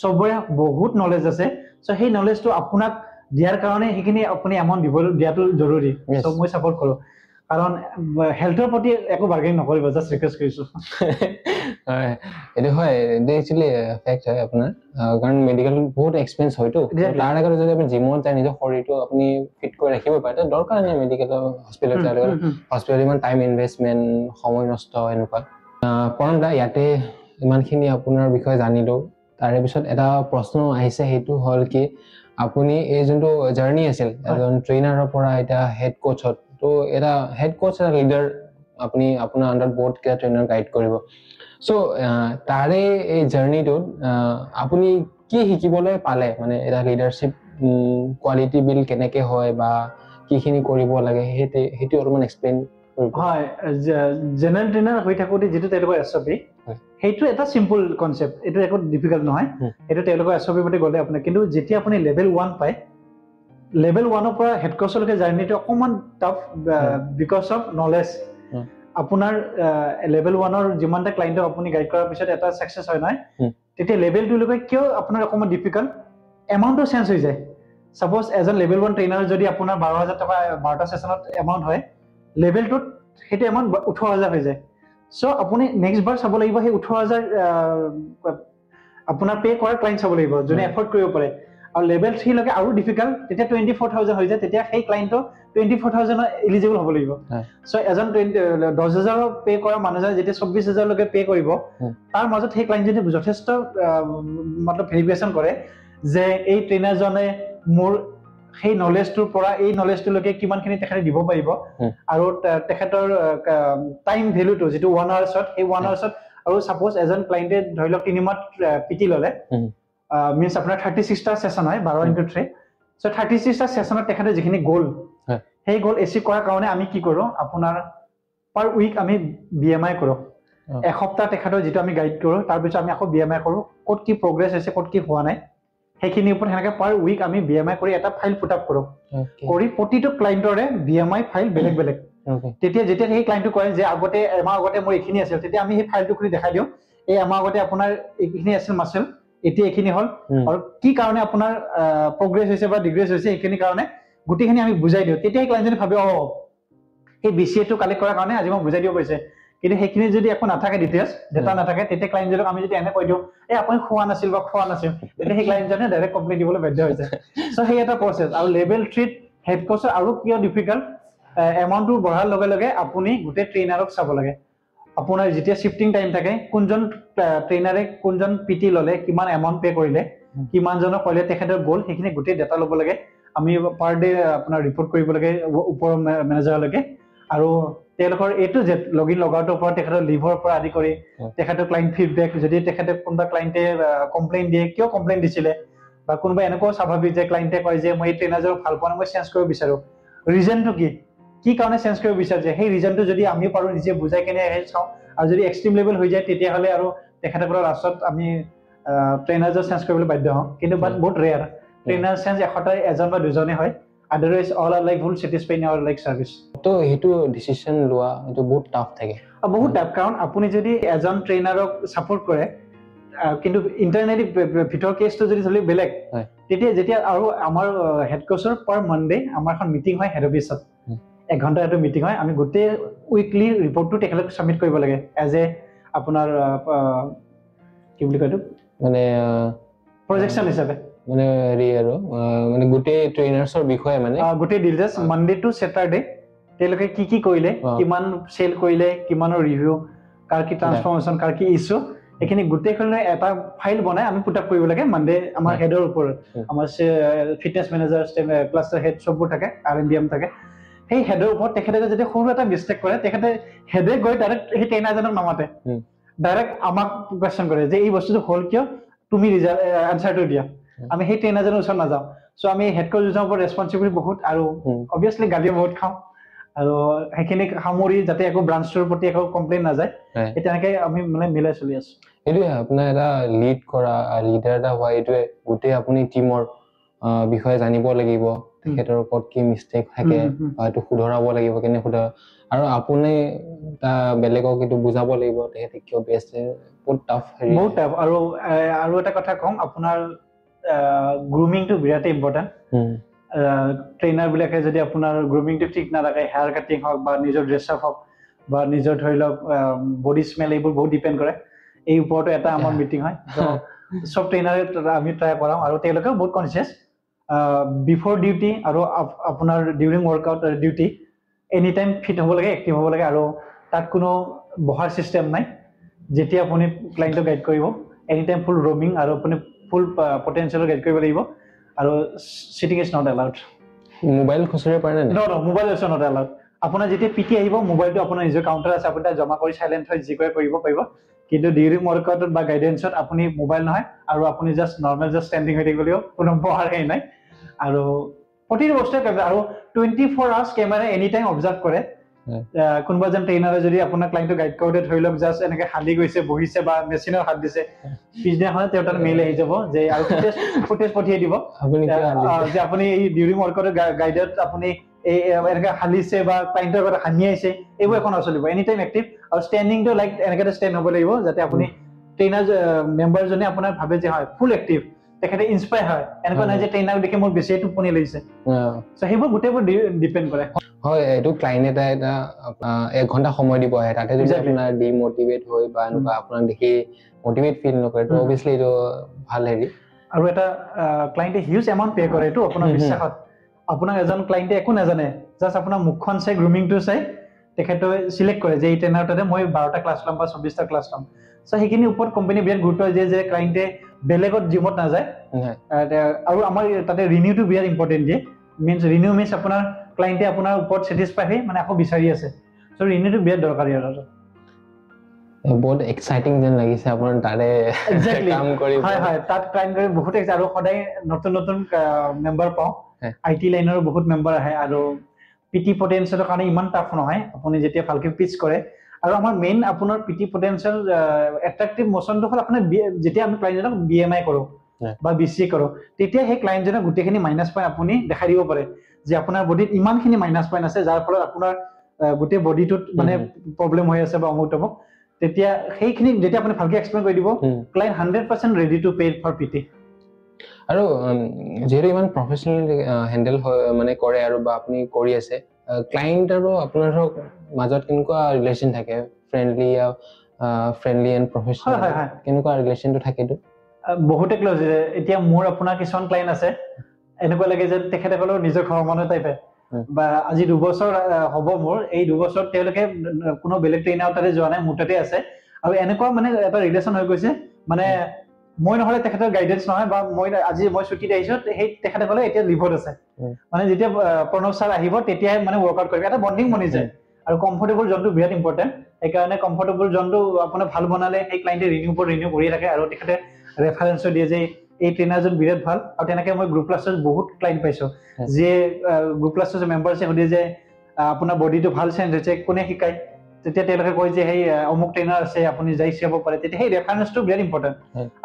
চবৰে বহুত নলেজ আছে চ' সেই নলেজটো আপোনাক দিয়াৰ কাৰণে সেইখিনি আপুনি এমাউণ্ট দিয়াটো জৰুৰী চ' মই ছাপৰ্ট কৰোঁ কাৰণ হেল্থৰ প্ৰতি একো বাৰ্গেনিং নকৰিব জাষ্ট ৰিকুৱেষ্ট কৰিছোঁ এইটো হয় একচুৱেলি ফেক্ট হয় আপোনাৰ কাৰণ মেডিকেল বহুত এক্সপেঞ্চ হয়তো তাৰ আগতে যদি আপুনি জিমত যায় নিজৰ শৰীৰটো আপুনি ফিট কৰি ৰাখিব পাৰে তো দৰকাৰ নাই মেডিকেলৰ হস্পিটেলত ইমান টাইম ইনভেষ্টমেণ্ট সময় নষ্ট এনেকুৱা পৰম দা ইয়াতে ইমানখিনি আপোনাৰ বিষয়ে জানিলোঁ তাৰে পিছত এটা প্ৰশ্ন আহিছে সেইটো হ'ল কি আপুনি এই যোনটো জাৰ্নি আছিল এজন ট্ৰেইনাৰৰ পৰা এতিয়া হেড কোচত তো এটা হেড কোচ এটা লিডাৰ আপুনি আপোনাৰ আণ্ডাৰত বহুত কেইটা ট্ৰেইনাৰ গাইড কৰিব চ' তাৰে এই জাৰ্নিটোত আপুনি কি শিকিবলৈ পালে মানে এটা লিডাৰশ্বিপ কোৱালিটি বিল কেনেকৈ হয় বা কিখিনি কৰিব লাগে সেইটো অলপমান এক্সপ্লেইন কৰিব হয় জেনেৰেল ট্ৰেইনাৰ হৈ থাকোঁতে যিটো তেওঁলোকৰ SOP সেইটো এটা চিম্পল কনচেপ্ট এইটো একো ডিফিকাল্ট নহয় এইটো তেওঁলোকৰ SOP মতে গ'লে আপোনাৰ কিন্তু যেতিয়া আপুনি লেভেল 1 পায় লেভেল 1ৰ পৰা হেড কোচলৈকে জাৰ্নিটো অকণমান টাফ বিকজ অফ নলেজ আপোনাৰ লেভেল 1ৰ যিমানটা ক্লাইণ্টক আপুনি গাইড কৰাৰ পিছত এটা ছাকচেছ হয় নহয় তেতিয়া লেভেল 2লৈকে কিয় আপোনাৰ অকণমান ডিফিকাল্ট এমাউণ্টটো চেঞ্জ হৈ যায় ছাপ'জ এজন লেভেল 1 ট্ৰেইনাৰ যদি আপোনাৰ 12,000 টকা 12টা ছেশ্যনত এমাউণ্ট হয় লেভেল 2ত সেইটো এমাউণ্ট 18,000 হৈ যায় চ' আপুনি নেক্সট বাৰ চাব লাগিব সেই 18,000 আপোনাৰ পে' কৰা ক্লাইণ্ট চাব লাগিব যোনে এফৰ্ড কৰিব পাৰে আৰু লেভেল 3 লৈকে আৰু ডিফিকাল্ট তেতিয়া 24,000 হৈ যায় তেতিয়া সেই ক্লাইণ্টৰ 24,000 এলিজিবল হ'ব লাগিব চ' এজন 10,000 পে' কৰা মানুহজনে যেতিয়া 24,000 লৈকে পে' কৰিব তাৰ মাজত সেই ক্লাইণ্টজনে যথেষ্ট মতলব ভেৰিফিকেশ্যন কৰে যে এই ট্ৰেইনাৰজনে মোৰ সেই নলেজটোৰ পৰা এই নলেজটোলৈকে কিমানখিনি তেখেতে দিব পাৰিব আৰু তেখেতৰ টাইম ভেলুটো যিটো 1 আৱাৰ্ছত সেই 1 আৱাৰ্ছত আৰু ছাপ'জ এজন ক্লাইণ্টে ধৰি লওক 3 মাহ পিটি ল'লে মিনছ আপোনাৰ 36টা ছেশ্যন হয় 12x3 চ' 36টা ছেশ্যনত তেখেতে যিখিনি গ'ল সেই গ'ল এচিভ কৰাৰ কাৰণে আমি কি কৰোঁ আপোনাৰ পাৰ উইক আমি BMI কৰোঁ এসপ্তাহ তেখেতৰ যিটো আমি গাইড কৰোঁ তাৰপিছত আমি আকৌ BMI কৰোঁ ক'ত কি প্ৰগ্ৰেছ হৈছে ক'ত কি হোৱা নাই সেইখিনিৰ ওপৰত সেনেকৈ পাৰ উইক আমি BMI কৰি এটা ফাইল পুট আপ কৰোঁ কৰি প্ৰতিটো ক্লাইণ্টৰে BMI ফাইল বেলেগ বেলেগ তেতিয়া যেতিয়া সেই ক্লাইণ্টটো কয় যে আগতে এমাহ আগতে মোৰ এইখিনি আছিল তেতিয়া আমি সেই ফাইলটো খুলি দেখাই দিওঁ এই এমাহ আগতে আপোনাৰ এইখিনি আছিল মাচল এতিয়া এইখিনি হ'ল আৰু কি কাৰণে আপোনাৰ প্ৰগ্ৰেছ হৈছে বা ডিগ্ৰেছ হৈছে এইখিনি কাৰণে গোটেইখিনি আমি বুজাই দিওঁ তেতিয়া সেই ক্লাইণ্টজনে ভাবে সেই BCA-টো কালেক্ট কৰাৰ কাৰণে আজি মই বুজাই দিব পাৰিছে কিন্তু সেইখিনি যদি একো নাথাকে ডিটেইলছ ডাটা নাথাকে তেতিয়া ক্লাইণ্টজনক আমি যদি এনে কৈ দিওঁ আপুনি খোৱা নাছিল বা খোৱা নাছিল তেতিয়া সেই ক্লাইণ্টজনে ডাইৰেক্ট কমপ্লেইন দিবলৈ বাধ্য হৈছে চ' সেই এটা প্ৰচেছ আৰু লেভেল 3ত হেড কোচৰ আৰু কিয় ডিফিকাল্ট এমাউণ্টটো বঢ়াৰ লগে লগে আপুনি গোটেই ট্ৰেইনাৰক চাব লাগে আপোনাৰ যেতিয়া শিফটিং টাইম থাকে কোনজন ট্ৰেইনাৰে কোনজন পিটি ল'লে কিমান এমাউণ্ট পে' কৰিলে কিমানজনক ক'লে তেখেতৰ গ'ল সেইখিনি গোটেই ডাটা ল'ব লাগে আমি পাৰ ডে আপোনাৰ ৰিপৰ্ট কৰিব লাগে ওপৰৰ মেনেজাৰলৈকে আৰু তেওঁলোকৰ এইটো যে লগিন লগআউটৰ পৰা তেখেতৰ লিভৰ পৰা আদি কৰি তেখেতৰ ক্লাইণ্ট ফিডবেক যদি তেখেতে কোনোবা ক্লাইণ্টে কমপ্লেইন দিয়ে কিয় কমপ্লেইন দিছিলে বা কোনোবা এনেকুৱাও স্বাভাৱিক যে ক্লাইণ্টে কয় যে মই এই ট্ৰেইনাৰজনক ভাল পোৱা নাই মই চেঞ্জ কৰিব বিচাৰোঁ ৰিজনটো কি কাৰণে চেঞ্জ কৰিব বিচাৰিছে সেই ৰিজনটো যদি আমি পাৰোঁ নিজে বুজাই কেনে চাওঁ আৰু যদি এক্সট্ৰিম লেভেল হৈ যায় তেতিয়াহ'লে আৰু তেখেতসকলৰ লাষ্টত আমি ট্ৰেইনাৰজন চেঞ্জ কৰিবলৈ বাধ্য হওঁ কিন্তু বাট বহুত ৰেয়াৰ ট্ৰেইনাৰ চেঞ্জ এশটাই এজন বা দুজনে হয় otherwise all are like full satisfied in our like service তো সেইটো ডিচিশ্যন লোৱা এইটো বহুত টাফ থাকে বহুত টাফ কাৰণ আপুনি যদি এজন ট্ৰেইনাৰক ছাপোৰ্ট কৰে কিন্তু ইণ্টাৰনেলি ভিতৰ কেছটো যদি চলি বেলেগ তেতিয়া যেতিয়া আৰু আমাৰ হেড কোচৰ পাৰ মানডে আমাৰ এখন মিটিং হয় হেড অফিচত 1 ঘণ্টা এটা মিটিং হয় আমি গোটেই উইকলি ৰিপৰ্টটো তেখেতক সাবমিট কৰিব লাগে এজ এ আপোনাৰ কি বুলি কয় মানে প্ৰজেকশ্যন হিচাপে মানে হেৰি আৰু মানে গোটেই ট্ৰেইনাৰ্ছৰ বিষয়ে মানে গোটেই ডিটেইলছ মানডে টু স্যাটাৰডে তেওঁলোকে কি কৰিলে কিমান সেল কৰিলে কিমানৰ ৰিভিউ কাৰ কি ট্ৰান্সফৰমেশ্যন কাৰ কি ইছ্যু এখিনি গোটেইখনে এটা ফাইল বনাই আমি পুট আপ কৰিব লাগে মানডে আমাৰ হেডৰ ওপৰত আমাৰ ফিটনেছ মেনেজাৰ ক্লাষ্টাৰ হেড সববোৰ থাকে আৰএমডিএম থাকে সেই হেডৰ ওপৰত তেখেতে যদি সৰু এটা মিষ্টেক কৰে তেখেতে হেডে গৈ ডাইৰেক্ট সেই ট্ৰেইনাৰজনক নামাতে ডাইৰেক্ট আমাক কোৱেশ্চন কৰে যে এই বস্তুটো হ'ল কিয় তুমি আনসাৰটো দিয়া আমি সেই ট্ৰেইনাৰজনৰ ওচৰত নাযাওঁ সো আমি হেড কোচৰ ওপৰত ৰেসপন্সিবিলিটি বহুত আৰু অবভিয়াছলি গালি বহুত খাওঁ আৰু সেইখিনি সামৰি যাতে একো ব্ৰাঞ্চৰ প্ৰতি একো কমপ্লেইন নাযায় এতিয়াকে আমি মানে মিলাই চলি আছো এইটোৱে আপোনাৰ এটা লিড কৰা লিডাৰ এটা হোৱা এইটোৱে গোটেই আপুনি টিমৰ বিষয়ে জানিব লাগিব তেখেতৰ ওপৰত কি মিষ্টেক থাকে হয়তো শুধৰাব লাগিব কেনে শুধৰা আৰু আপুনি বেলেগক এইটো বুজাব লাগিব তেখেতে কিয় বেষ্ট বহুত টাফ আৰু এটা কথা কম আপোনাৰ গ্ৰুমিংটো বিৰাট ইম্পৰ্টেণ্ট ট্ৰেইনাৰ বিলাকে যদি আপোনাৰ গ্ৰুমিংটো ঠিক নাথাকে হেয়াৰ কাটিং হওক বা নিজৰ ড্ৰেছ আপ হওক বা নিজৰ ধৰি লওক বডি স্মেল এইবোৰ বহুত ডিপেণ্ড কৰে এই ওপৰতো এটা আমাৰ মিটিং হয় সব ট্ৰেইনাৰে আমি ট্ৰাই কৰাওঁ আৰু তেওঁলোকেও বহুত কনচিয়াছ বিফৰ ডিউটি আৰু আপোনাৰ during workout duty any time fit হ'ব লাগে এক্টিভ হ'ব লাগে আৰু তাত কোনো বহাৰ চিষ্টেম নাই যেতিয়া আপুনি ক্লাইণ্টক গাইড কৰিব এনি টাইম ফুল ৰমিং আৰু আপুনি ফুল পটেনচিয়েল গাইড কৰিব লাগিব আৰু sitting is not allowed mobile খুচৰিব পাৰে নে no mobile is not allowed আপোনাৰ যেতিয়া পিটি আহিব মোবাইলটো আপোনাৰ নিজৰ কাউণ্টাৰ আছে আপুনি তাত জমা কৰি সাইলেন্ট হৈ যি কৰে কৰিব পাৰিব কিন্তু ডিউৰিং ৱৰ্কআউটত বা গাইডেন্সত আপুনি মোবাইল নহয় আৰু আপুনি জাষ্ট নৰ্মেল জাষ্ট ষ্টেণ্ডিং হৈ থাকিব লাগিব কোনো বহাৰ হেৰি নাই আৰু প্ৰতিটো বস্তুৱে আৰু 24 hours camera any time observe কৰে কোনোবা যেন ট্ৰেইনাৰে যদি আপোনাৰ ক্লাইণ্টক গাইড কৰোঁতে ধৰি লওক জাষ্ট এনেকে হালি গৈছে বহিছে বা মেচিনৰ হাত দিছে পিছদিনাখনে তেওঁ তাত মেইল আহি যাব যে আৰু ফুটেজ পঠিয়াই দিব যে আপুনি এই ডিউৰিং ৱৰ্কআউটৰ গাইডত আপুনি এই এনেকে হালিছে বা ক্লাইণ্টৰ আগত হাঁহিয়াইছে এইবোৰ একো নচলিব এনি টাইম এক্টিভ আৰু ষ্টেণ্ডিংটো লাইক এনেকে ষ্টেণ্ড হ'ব লাগিব যাতে আপুনি ট্ৰেইনাৰ মেম্বাৰজনে আপোনাৰ ভাবে যে হয় ফুল এক্টিভ তেখেতে ইনস্পায়াৰ হয় এনেকুৱা নাই যে ট্ৰেইনাৰ দেখি মোৰ বেছি টোপনি লাগিছে সেইবোৰ গোটেইবোৰ ডিপেণ্ড কৰে হয় এইটো ক্লাইণ্ট এটা 1 ঘণ্টা সময় দিব আহে তাতে যদি আপোনাৰ ডিমোটিভেট হৈ বা এনেকুৱা আপোনাক দেখি মোটিভেট ফিল নকৰে তো অবভিয়াছলি এইটো ভাল হেৰি আৰু এটা ক্লাইণ্টে হিউজ এমাউণ্ট পে কৰে এইটো আপোনাৰ বিশ্বাসত আপোনাক এজন ক্লাইণ্টে একো নাজানে জাষ্ট আপোনাৰ মুখখন চাই গ্ৰুমিংটো চাই তেখেতে সিলেক্ট কৰে যে এই ট্ৰেইনাৰ তাতে মই 12টা ক্লাছ ল'ম বা 24টা ক্লাছ ল'ম সো সেইখিনি ওপৰত কোম্পানী বিৰাট গুৰুত্ব দিয়ে যে ক্লাইণ্টে বেলেগত জিমত নাযায় আৰু আমাৰ তাতে ৰিনিউটো বিৰাট ইম্পৰ্টেণ্ট দিয়ে মিনছ ৰিনিউ মিনছ আপোনাৰ ক্লাইণ্টে আপোনাৰ ওপৰত ছেটিছফাই হৈ মানে আকৌ বিচাৰি আছে সো ৰিনিউটো বিৰাট দৰকাৰী আৰু বহুত এক্সাইটিং যেন লাগিছে আপোনাৰ তাৰে কাম কৰি হয় তাত ক্লাইণ্ট কৰি বহুত আৰু সদায় নতুন নতুন মেম্বাৰ পাওঁ আইটি লাইনৰ বহুত মেম্বাৰ আহে আৰু পিটি পটেনচিয়েলৰ কাৰণে ইমান টাফ নহয় আপুনি যেতিয়া ভালকে পিচ কৰে আৰু আমাৰ মেইন আপোনাৰ পিটি পটেনচিয়েল এট্ৰাক্টিভ মোশনটো হ'ল আপোনাৰ যেতিয়া আমি ক্লাইণ্টজনক বিএমআই কৰোঁ বা বিসি কৰোঁ তেতিয়া সেই ক্লাইণ্টজনক গোটেইখিনি মাইনাছ পইণ্ট আপুনি দেখাই দিব পাৰে যে আপোনাৰ বডিত ইমানখিনি মাইনাছ পইণ্ট আছে যাৰ ফলত আপোনাৰ গোটেই বডিটোত মানে প্ৰব্লেম হৈ আছে বা অমুক তমুক তেতিয়া সেইখিনি যেতিয়া আপুনি ভালকে এক্সপ্লেইন কৰি দিব client 100% ready to pay for PT আৰু যেহেতু ইমান প্ৰফেচনেল হেণ্ডেল মানে কৰে আৰু বা আপুনি কৰি আছে ক্লাইণ্ট আৰু আপোনাৰ মাজত কেনেকুৱা ৰিলেশ্যন থাকে ফ্ৰেণ্ডলি এণ্ড প্ৰফেচনেল কেনেকুৱা ৰিলেশ্যনটো থাকেতো বহুতে ক্লজ এতিয়া মোৰ আপোনাৰ কিছুমান ক্লাইণ্ট আছে এনেকুৱা লাগে যে তেখেতসকলৰ নিজৰ ঘৰৰ মানুহ টাইপে বা আজি 2 বছৰ হ'ব মোৰ এই 2 বছৰ তেওঁলোকে কোনো বেলেগ ট্ৰেইনাৰ তাতে যোৱা নাই মোৰ তাতে আছে আৰু এনেকুৱা মানে এটা ৰিলেশ্যন হৈ গৈছে মানে মই নহলে তেখেতৰ গাইডেন্স নহয় বা আজি মই ছুটিত আহিছো সেই তেখেতসকলে এতিয়া লিভত আছে মানে যেতিয়া প্ৰণৱ ছাৰ আহিব তেতিয়াই মানে ৱৰ্কআউট কৰিব এটা বণ্ডিং বনি যায় আৰু কমফৰ্টেবল জোনটো বিৰাট ইম্পৰ্টেণ্ট সেইকাৰণে কমফৰ্টেবল জোনটো আপোনাৰ ভাল বনালে সেই ক্লাইণ্টে ৰিনিউ কৰি থাকে আৰু তেখেতে ৰেফাৰেঞ্চো দিয়ে যে এই ট্ৰেইনাৰজন বিৰাট ভাল আৰু তেনেকৈ মই গ্ৰুপ ক্লাছত বহুত ক্লাইণ্ট পাইছোঁ যে গ্ৰুপ ক্লাছৰ মেম্বাৰছে সুধে যে আপোনাৰ বডিটো ভাল চেঞ্জ হৈছে কোনে শিকায় তেতিয়া তেওঁলোকে কয় যে সেই অমুক ট্ৰেইনাৰ আছে আপুনি যাই চাব পাৰে তেতিয়া সেই ৰেফাৰেঞ্চটো বিৰাট ইম্পৰ্টেণ্ট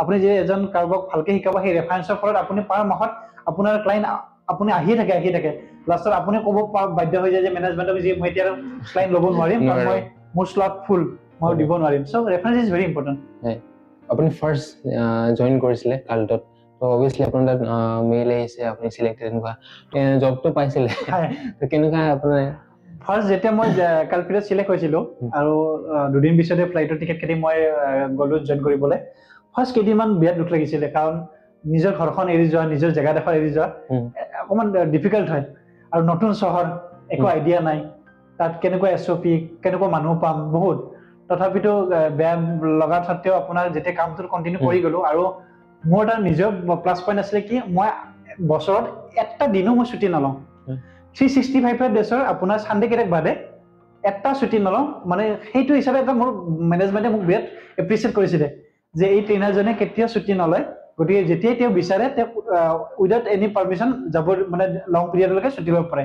আপুনি যে এজন কাৰোবাক ভালকে শিকাব সেই ৰেফাৰেঞ্চৰ ফলত আপুনি পাৰ মাহত আপোনাৰ ক্লাইণ্ট আপুনি আহিয়ে থাকে লাষ্টত আপুনি ক'ব বাধ্য হৈ যায় যে মেনেজমেণ্টক যে মই এতিয়া ক্লাইণ্ট ল'ব নোৱাৰিম কাৰণ মই মোৰ শ্লট ফুল মই দিব নোৱাৰিম চ' ৰেফাৰেঞ্চ ইজ ভেৰি ইম্পৰ্টেণ্ট আপুনি ফাৰ্ষ্ট জইন কৰিছিলে কাল্টত তো অবভিয়াছলি আপোনাৰ তাত মেইল আহিছে আপুনি সিলেক্টেড এনেকুৱা জবটো পাইছিলে তো কেনেকুৱা আপোনাৰ ফাৰ্ষ্ট যেতিয়া মই কালপিটত চিলেক্ট হৈছিলোঁ আৰু দুদিন পিছতে ফ্লাইটৰ টিকেট কাটি মই গ'লো জইন কৰিবলৈ ফাৰ্ষ্ট কেইদিনমান বিৰাট দুখ লাগিছিলে কাৰণ নিজৰ ঘৰখন এৰি যোৱা নিজৰ জেগাডোখৰ এৰি যোৱা অকণমান ডিফিকাল্ট হয় আৰু নতুন চহৰ একো আইডিয়া নাই তাত কেনেকুৱা SOP কেনেকুৱা মানুহ পাম বহুত তথাপিতো বেয়া লগা সত্ত্বেও আপোনাৰ যেতিয়া কামটো কণ্টিনিউ কৰি গ'লো আৰু মোৰ এটা নিজৰ প্লাছ পইণ্ট আছিলে কি মই বছৰত এটা দিনো মই ছুটি নলওঁ 365 ডেজৰ আপোনাৰ ছানডে কেইটাক বাদে এটা ছুটি নলওঁ মানে সেইটো হিচাপে এটা মোৰ মেনেজমেণ্টে মোক বিৰাট এপ্ৰিচিয়েট কৰিছিলে যে এই ট্ৰেইনাৰজনে কেতিয়াও ছুটি নলয় গতিকে যেতিয়াই তেওঁ বিচাৰে তেওঁ উইদাউট এনি পাৰ্মিশ্যন যাব মানে লং পিৰিয়ডলৈকে ছুটি ল'ব পাৰে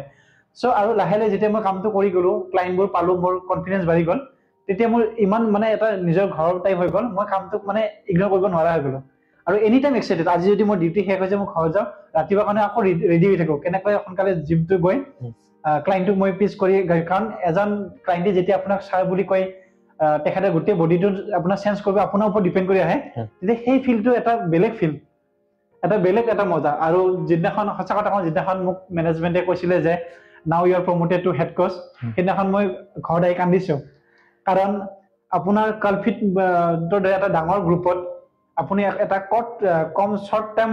চ' আৰু লাহে লাহে যেতিয়া মই কামটো কৰি গ'লোঁ ক্লাইণ্টবোৰ পালোঁ মোৰ কনফিডেঞ্চ বাঢ়ি গ'ল তেতিয়া মোৰ ইমান মানে এটা নিজৰ ঘৰৰ টাইপ হৈ গ'ল মই কামটোক মানে ইগন'ৰ কৰিব নোৱাৰা হৈ গ'লোঁ আৰু এনি টাইম এক্সাইটেড আজি যদি মোৰ ডিউটি শেষ হৈছে মই ঘৰ যাওঁ ৰাতিপুৱা কাৰণে আকৌ ৰেডি হৈ থাকোঁ কেনেকৈ সোনকালে জিমটো গৈ ক্লাইণ্টটোক মই পিছ কৰি কাৰণ এজন ক্লাইণ্টে যেতিয়া আপোনাক ছাৰ বুলি কয় তেখেতে গোটেই বডিটো আপোনাৰ চেঞ্জ কৰিব আপোনাৰ ওপৰত ডিপেণ্ড কৰি আহে তেতিয়া সেই ফিলটো এটা বেলেগ ফিল এটা মজা আৰু যিদিনাখন সঁচা কথা কওঁ যিদিনাখন মোক মেনেজমেণ্টে কৈছিলে যে now you are promoted to head coach সেইদিনাখন মই ঘৰত আহি কান্দিছোঁ কাৰণ আপোনাৰ কালফিটৰ দৰে এটা ডাঙৰ গ্ৰুপত আপুনি এটা কম শ্বৰ্ট টাইম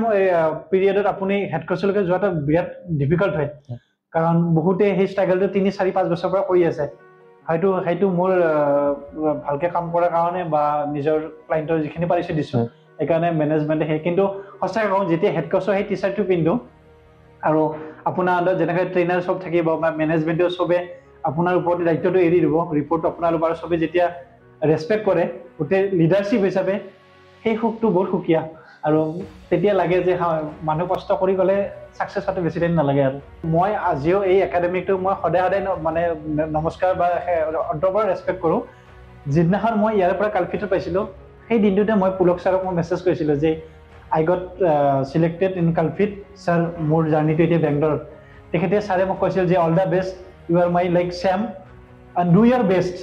পিৰিয়ডত আপুনি হেড কোচলৈকে যোৱাটো বিৰাট ডিফিকাল্ট হয় কাৰণ বহুতে সেই ষ্ট্ৰাগলটো 3-4-5 বছৰৰ পৰা কৰি আছে হয়তো সেইটো মোৰ ভালকৈ কাম কৰাৰ কাৰণে বা নিজৰ ক্লাইণ্টৰ যিখিনি পাৰিছোঁ দিছোঁ সেইকাৰণে মেনেজমেণ্টে সেই কিন্তু সঁচাকৈ কওঁ যেতিয়া হেড কোচৰ সেই টি চাৰ্টটো পিন্ধোঁ আৰু আপোনাৰ আণ্ডাৰত যেনেকৈ ট্ৰেইনাৰ চব থাকিব বা মেনেজমেণ্টেও চবে আপোনাৰ ওপৰত দায়িত্বটো এৰি দিব ৰিপৰ্টটো আপোনালোকৰ আৰু চবে যেতিয়া ৰেচপেক্ট কৰে গোটেই লিডাৰশ্বিপ হিচাপে সেই সুখটো বহুত সুকীয়া আৰু তেতিয়া লাগে যে মানুহ কষ্ট কৰি গ'লে ছাকচেছ হোৱাটো বেছি টাইম নালাগে আৰু মই আজিও এই একাডেমিকটো মই সদায় মানে নমস্কাৰ বা অন্তৰৰ পৰা ৰেচপেক্ট কৰোঁ যিদিনাখন মই ইয়াৰ পৰা কালফিটত পাইছিলোঁ সেই দিনটোতে মই পুলক ছাৰক মই মেছেজ কৰিছিলোঁ যে I got selected in Cultfit sir মোৰ জাৰ্ণিটো এতিয়া বেংগলোৰত তেখেতে ছাৰে মোক কৈছিল যে all the best you are my like same and do your best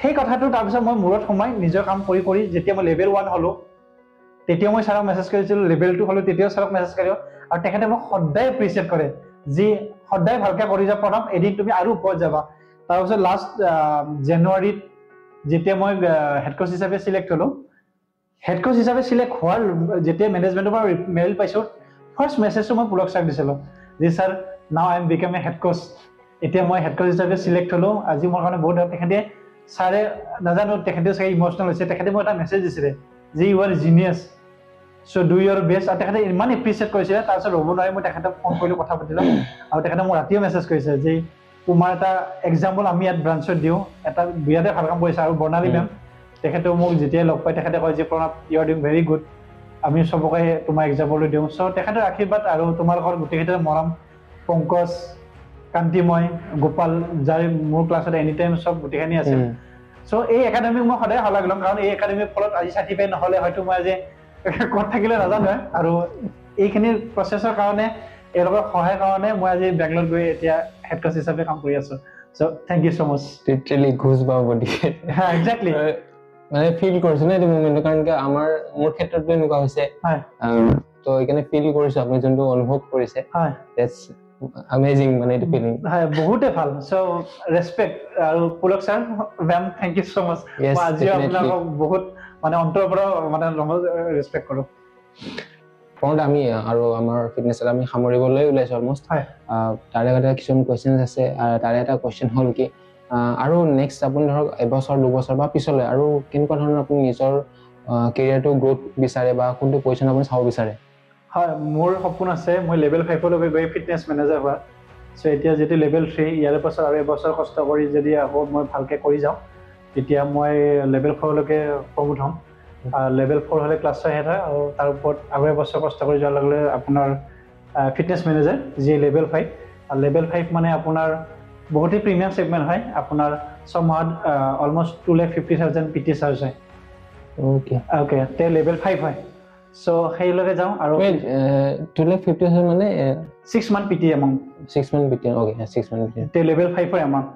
সেই কথাটো তাৰপিছত মই মূৰত সোমাই নিজৰ কাম কৰি যেতিয়া মই লেভেল 1 হ'লোঁ তেতিয়া মই ছাৰক মেছেজ কৰিছিলোঁ লেভেল 2 হ'লোঁ তেতিয়াও ছাৰক মেছেজ কৰিলোঁ আৰু তেখেতে মোক সদায় এপ্ৰিচিয়েট কৰে যি সদায় ভালকৈ কৰি যাব পাৰা এদিন তুমি আৰু ওপৰত যাবা তাৰপিছত লাষ্ট জানুৱাৰীত যেতিয়া মই হেড কোচ হিচাপে চিলেক্ট হ'লোঁ হেড কোচ হিচাপে চিলেক্ট হোৱাৰ যেতিয়া মেনেজমেণ্টৰ পৰা মেইল পাইছোঁ ফাৰ্ষ্ট মেছেজটো মই পুলক ছাৰক দিছিলোঁ যে sir now I am become a head Koch এতিয়া মই হেড কোচ হিচাপে চিলেক্ট হ'লোঁ আজি মোৰ কাৰণে বহুত তেখেতে ছাৰে নাজানো তেখেতেও চাগে ইম'চনেল হৈছে তেখেতে মোক এটা মেছেজ দিছিলে যে you are genius so' do your best আৰু তেখেতে ইমান এপ্ৰিচিয়েট কৰিছিলে তাৰপিছত ৰ'ব নোৱাৰি মই তেখেতক ফোন কৰিলোঁ কথা পাতিলোঁ আৰু তেখেতে মোক ৰাতিও মেছেজ কৰিছে যে তোমাৰ এটা এক্সাম্পল আমি ইয়াত ব্ৰাঞ্চত দিওঁ এটা বিৰাটে ভাল কাম কৰিছে আৰু বৰ্ণালী মেম তেখেতেও মোক যেতিয়াই লগ পাই তেখেতে কয় যে Pranav you are doing very good আমি চবকে তোমাৰ এক্সাম্পলটো দিওঁ চ' তেখেতৰ আশীৰ্বাদ আৰু তোমালোকৰ গোটেইকেইটাৰ মৰম পংকজ কান্তিময় গোপাল যাৰ মোৰ ক্লাছত এনি টাইম চব গোটেইখিনি আছে চ' এই একাডেমিক মই সদায় শলাগ ল'ম কাৰণ এই একাডেমিৰ ফলত আজি চাৰ্টিফাইড নহ'লে হয়তো মই আজি ক'ত থাকিলে নাজানো আৰু এইখিনি প্ৰচেছৰ কাৰণে এওঁলোকৰ সহায়ৰ কাৰণে মই আজি বেংগলোৰত গৈ এতিয়া হেড কোচ হিচাপে কাম কৰি আছোঁ so' thank you so' much literally Ghosh পাব গতিকে একজেক্টলি মানে ফিল কৰিছোঁ ন এইটো মুভমেণ্টটো কাৰণ কি মোৰ ক্ষেত্ৰতো এনেকুৱা হৈছে তো সেইকাৰণে ফিল কৰিছোঁ আপুনি যোনটো অনুভৱ কৰিছে দেটছ আমেজিং মানে এইটো ফিলিং হয় বহুতে ভাল চ' ৰেচপেক্ট আৰু Pulak sir ma'am thank you so' much মই আজিও আপোনালোকক বহুত মানে অন্তৰৰ পৰা মানে ৰেচপেক্ট কৰোঁ ফ্ৰণ্ট আমি আৰু আমাৰ ফিটনেছত আমি সামৰিবলৈ ওলাইছোঁ অলমষ্ট তাৰে আগতে কিছুমান কুৱেশ্যনছ আছে তাৰে এটা কুৱেশ্যন হ'ল কি আৰু নেক্সট আপুনি ধৰক এবছৰ 2 বছৰ বা পিছলৈ আৰু কেনেকুৱা ধৰণৰ আপুনি নিজৰ কেৰিয়াৰটো গ্ৰ'থ বিচাৰে বা কোনটো পজিশ্যন আপুনি চাব বিচাৰে হয় মোৰ সপোন আছে মই লেভেল 5লৈকে গৈ ফিটনেছ মেনেজাৰ হোৱা চ' এতিয়া যিটো লেভেল 3 ইয়াৰ পাছত আৰু এবছৰ কষ্ট কৰি যদি আকৌ মই ভালকৈ কৰি যাওঁ তেতিয়া মই লেভেল 4লৈকে প্ৰমোট হ'ম লেভেল 4 হ'লে ক্লাছ 6 এটা আৰু তাৰ ওপৰত আৰু এবছৰ কষ্ট কৰি যোৱাৰ লগে লগে আপোনাৰ ফিটনেছ মেনেজাৰ যি লেভেল 5 আৰু লেভেল 5 মানে আপোনাৰ বহুতেই প্ৰিমিয়াম ছেগমেণ্ট হয় আপোনাৰ ছমাহত অলমষ্ট 250,000 PT চাৰ্জ হয় অ'কে তে লেভেল 5 হয় চ' সেইলৈকে যাওঁ আৰু 250,000 মানে 6 month PT amount 6 month PT okay 6 month PT তে লেভেল 5ৰ এমাউণ্ট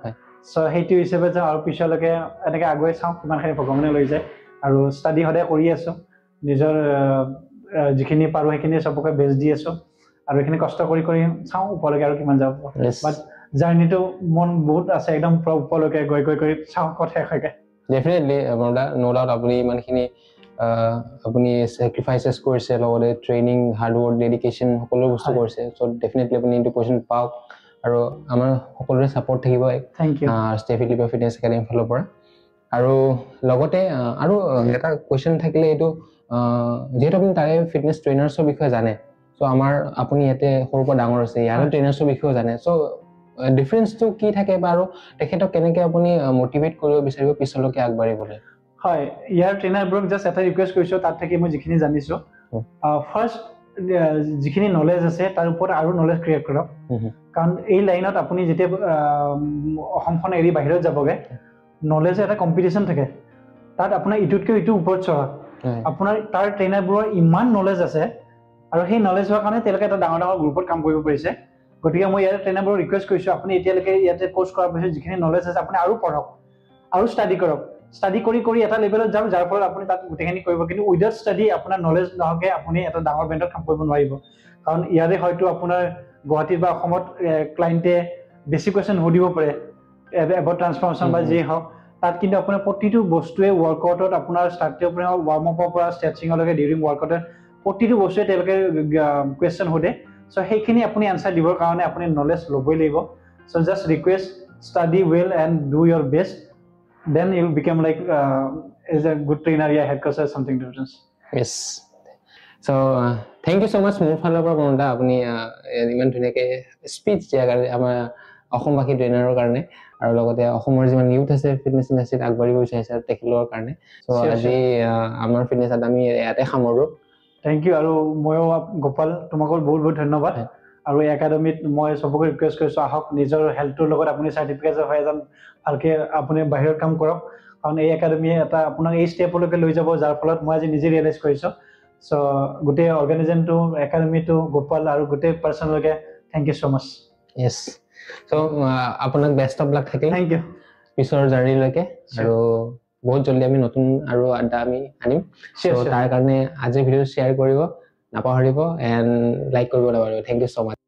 চ' সেইটো হিচাপে যাওঁ আৰু পিছলৈকে এনেকৈ আগুৱাই চাওঁ কিমানখিনি ভগৱানে লৈ যায় আৰু ষ্টাডি সদায় কৰি আছোঁ নিজৰ যিখিনি পাৰোঁ সেইখিনি চবকে বেষ্ট দি আছোঁ আৰু এইখিনি কষ্ট কৰি কৰি চাওঁ ওপৰলৈকে আৰু কিমান যাব বাট জাৰ্ণিটো মন বহুত আছে একদম পুৰা ওপৰলৈকে গৈ গৈ গৈ চাওঁ ক'ত শেষ হয়গৈ ডেফিনেটলি নো ডাউট আপুনি ইমানখিনি আপুনি চেক্ৰিফাইচেছ কৰিছে লগতে ট্ৰেইনিং হাৰ্ডৱৰ্ক ডেডিকেশ্যন সকলো বস্তু কৰিছে চ' ডেফিনেটলি আপুনি এইটো পজিশ্যন পাওক আৰু আমাৰ সকলোৰে ছাপৰ্ট থাকিব থেংক ইউ ষ্টেফি লিপা ফিটনেছ একাডেমীৰ ফালৰ পৰা আৰু লগতে আৰু এটা কুৱেশ্যন থাকিলে এইটো যিহেতু আপুনি তাৰে ফিটনেছ ট্ৰেইনাৰ্ছৰ বিষয়ে জানে চ' আমাৰ আপুনি ইয়াতে সৰুৰ পৰা ডাঙৰ আছে ইয়াৰে ট্ৰেইনাৰ্ছৰ বিষয়েও জানে চ' ডিফাৰেঞ্চটো কি থাকে বা আৰু তেখেতক কেনেকৈ আপুনি মটিভেট কৰিব বিচাৰিব পিছলৈকে আগবাঢ়িবলৈ হয় ইয়াৰ ট্ৰেইনাৰবোৰক জাষ্ট এটা ৰিকুৱেষ্ট কৰিছোঁ তাত থাকি মই যিখিনি জানিছোঁ ফাৰ্ষ্ট যিখিনি নলেজ আছে তাৰ ওপৰত আৰু নলেজ ক্ৰিয়েট কৰক কাৰণ এই লাইনত আপুনি যেতিয়া অসমখন এৰি বাহিৰত যাবগৈ নলেজৰ এটা কম্পিটিশ্যন থাকে তাত আপোনাৰ ইটোতকৈ ইটো ওপৰত চঢ়া আপোনাৰ তাৰ ট্ৰেইনাৰবোৰৰ ইমান নলেজ আছে আৰু সেই নলেজ হোৱাৰ কাৰণে তেওঁলোকে এটা ডাঙৰ ডাঙৰ গ্ৰুপত কাম কৰিব পাৰিছে গতিকে মই ইয়াৰ ট্ৰেইনাৰবোৰক ৰিকুৱেষ্ট কৰিছোঁ আপুনি এতিয়ালৈকে ইয়াতে কোৰ্চ কৰাৰ পিছত যিখিনি নলেজ আছে আপুনি আৰু পঢ়ক আৰু ষ্টাডি কৰক ষ্টাডি কৰি কৰি এটা লেভেলত যাওক যাৰ ফলত আপুনি তাত গোটেইখিনি কৰিব কিন্তু উইদাউট ষ্টাডি আপোনাৰ নলেজ নহওকে আপুনি এটা ডাঙৰ ব্ৰেণ্ডত কাম কৰিব নোৱাৰিব কাৰণ ইয়াৰে হয়তো আপোনাৰ গুৱাহাটীত বা অসমত ক্লাইণ্টে বেছি কুৱেশ্যন সুধিব পাৰে এবাউট ট্ৰান্সফৰ্মেশ্যন বা যি হওক তাত কিন্তু আপোনাৰ প্ৰতিটো বস্তুৱে ৱৰ্কআউটত আপোনাৰ ষ্টাৰ্টিঙৰ পৰা ৱাৰ্ম আপৰ পৰা ষ্ট্ৰেচিঙলৈকে ডিউৰিং ৱৰ্কআউটত প্ৰতিটো বস্তুৱে তেওঁলোকে কুৱেশ্যন সোধে চ' সেইখিনি আপুনি এনচাৰ দিবৰ কাৰণে আপুনি নলেজ ল'বই লাগিব so' just request study well and do your best then you become like as a good trainer yeah head coach or something different yes so thank you so much মোৰ ফালৰ পৰা প্ৰণতা আপুনি ইমান ধুনীয়াকৈ স্পীচ দিয়াৰ কাৰণে আমাৰ অসমবাসী ট্ৰেইনাৰৰ কাৰণে আৰু লগতে অসমৰ যিমান ইউথ আছে ফিটনেছ ইণ্ডাষ্ট্ৰীত আগবাঢ়িব বিচাৰিছে তেখেতৰ কাৰণে চ' আজি আমাৰ ফিটনেছ আমি ইয়াতে সামৰোঁ থেংক ইউ আৰু ময়ো গোপাল তোমাক বহুত বহুত ধন্যবাদ আৰু এই একাডেমীত মই চবকে ৰিকুৱেষ্ট কৰিছোঁ আহক নিজৰ হেল্থটোৰ লগত আপুনি চাৰ্টিফিকেট হয় এজন ভালকৈ আপুনি বাহিৰত কাম কৰক কাৰণ এই একাডেমীয়ে এটা আপোনাক এই ষ্টেপলৈকে লৈ যাব যাৰ ফলত মই আজি নিজে ৰিয়েলাইজ কৰিছোঁ চ' গোটেই অৰ্গেনাইজেশ্যনটো একাডেমীটো গোপাল আৰু গোটেই পাৰ্চনলৈকে থেংক ইউ ছ' মাছ য়েছ চ' আপোনাক বেষ্ট অফ লাক থাকিল থেংক ইউ পিছৰ জাৰ্ণিলৈকে আৰু বহুত জলদি আমি নতুন আৰু আড্ডা আমি আনিম চ' তাৰ কাৰণে আজি ভিডিঅ' শ্বেয়াৰ কৰিব নাপাহৰিব এণ্ড লাইক কৰিব নাপাহৰিব থেংক ইউ ছ' মাছ